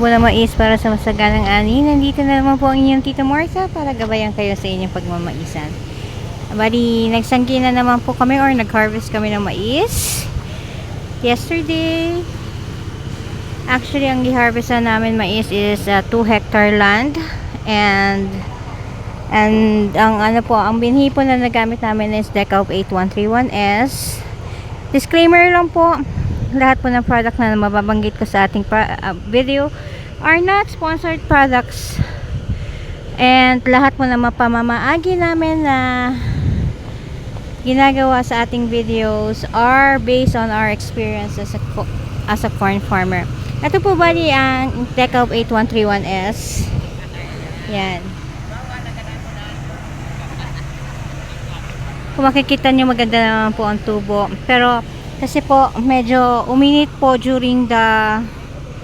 Na mais para sa masaganang ani. Nandito na naman po ang inyong Tita Martha para gabayan kayo sa inyong pagmamaisan. Bali, nagsangki na naman po kami or nag-harvest kami ng mais yesterday. Actually, ang i-harvest na namin mais is 2 hectare land, and ang ano po, ang binhi po na nagamit namin is Decalb 8131S. Disclaimer lang po, lahat po ng product na mababanggit ko sa ating video are not sponsored products, and lahat po na mapamamaagi namin na ginagawa sa ating videos are based on our experience as a corn farmer. Ito po bali ang Decalb 8131S. Yan. Kung makikita nyo, maganda naman po ang tubo. Pero kasi po medyo uminit po during the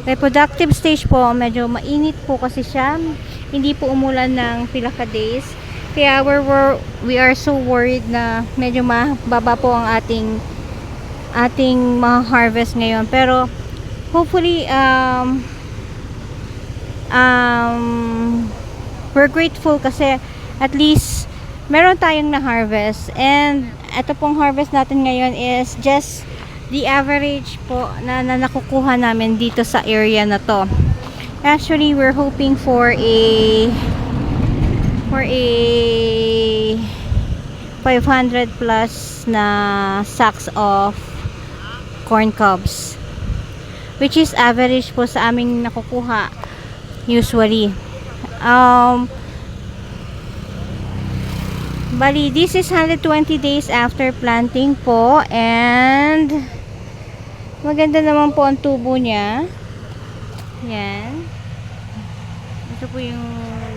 reproductive stage po. Medyo mainit po kasi siya. Hindi po umulan ng pila ka days. Kaya we are so worried na medyo mababa po ang ating mga harvest ngayon. Pero hopefully we're grateful kasi at least meron tayong na-harvest, and ito pong harvest natin ngayon is just the average po na nakukuha namin dito sa area na to. Actually, we're hoping for a 500 plus na sacks of corn cobs, which is average po sa aming nakukuha usually. Bali, this is 120 days after planting po, and maganda naman po ang tubo niya. Yan. Ito po yung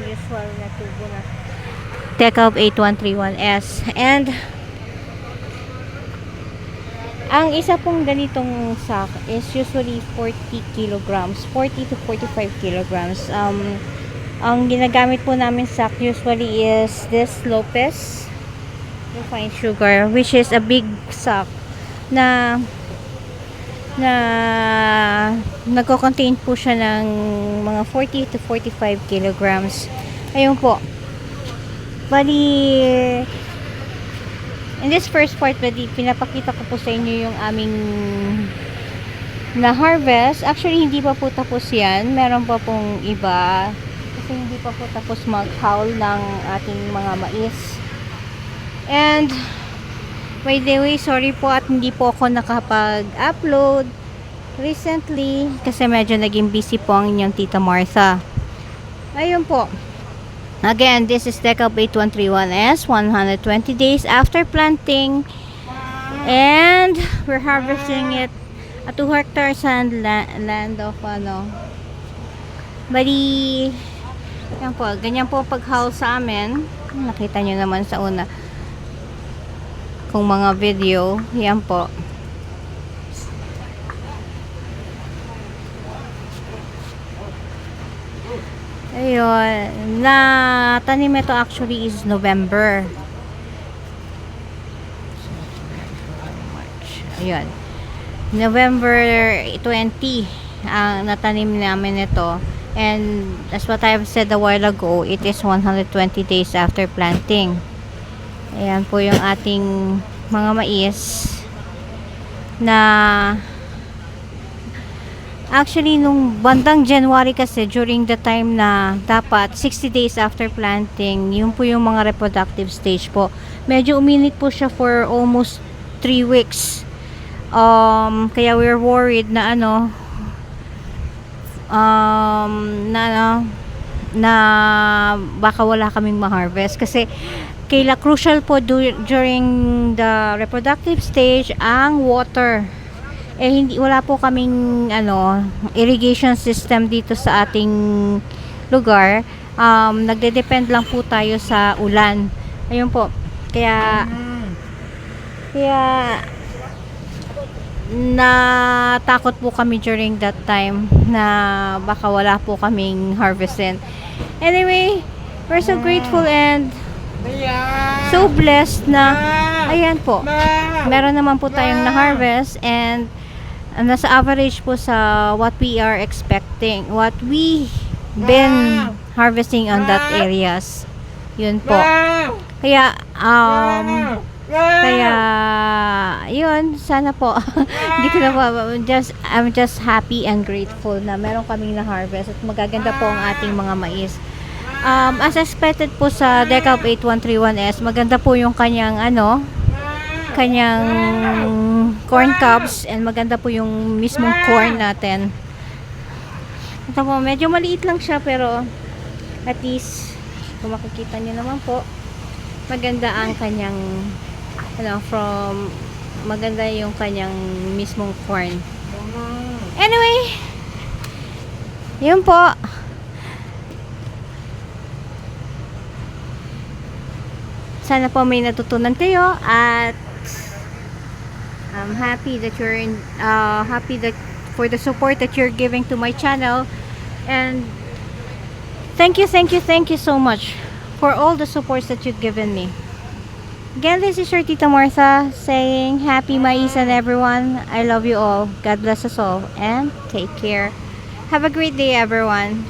usual na tubo na Decalb 8131S. And ang isa pong ganitong sack is usually 40 kilograms, 40 to 45 kilograms. Ang ginagamit po namin sack usually is this Lopez refined sugar, which is a big sack na nagko-contain po siya ng mga 40 to 45 kilograms. Ayun po. Bali, in this first part, pinapakita ko po sa inyo yung aming na-harvest. Actually, hindi pa po tapos yan. Meron pa pong iba. Kasi hindi pa po tapos mag-haul ng ating mga mais. And by the way, sorry po at hindi po ako nakapag-upload recently kasi medyo naging busy po ang inyong Tita Martha. Ayun po. Again, this is Decalb 8131S, 120 days after planting, and we're harvesting it at 2 hectares land of bali, yan po, ganyan po pag-haul sa amin. Nakita nyo naman sa una kung mga video, yan po. Ayun, na tanim ito actually is November. March. Ayun. November 20 ang natanim namin ito. And as what I have said a while ago, it is 120 days after planting. Ayan po yung ating mga mais na actually nung bandang January kasi, during the time na dapat 60 days after planting, yun po yung mga reproductive stage po. Medyo uminit po siya for almost 3 weeks. Kaya we're worried na na baka wala kaming ma-harvest kasi crucial po during the reproductive stage ang water. Wala po kaming irrigation system dito sa ating lugar. Nagde-depend lang po tayo sa ulan. Ayun po. Kaya natakot po kami during that time na baka wala po kaming harvestin. Anyway, we're so grateful and so blessed na ayan po, meron naman po tayong na-harvest, and nasa average po sa what we are expecting, what we been harvesting on that areas. Yun po. Kaya, yun, sana po. Hindi ko na po, I'm just happy and grateful na meron kaming na-harvest at magaganda po ang ating mga mais. As expected po sa Decalb 8131S, maganda po yung kanyang kanyang corn cobs and maganda po yung mismong corn natin. Ito po, medyo maliit lang siya pero at least kung makikita nyo naman po, maganda ang kanyang maganda yung kanyang mismong corn. Anyway, yun po. Sana po may natutunan kayo at I'm happy that you're happy that for the support that you're giving to my channel, and thank you so much for all the supports that you've given me. Again, this is your Tita Martha saying happy maisan everyone. I love you all. God bless us all and take care. Have a great day everyone.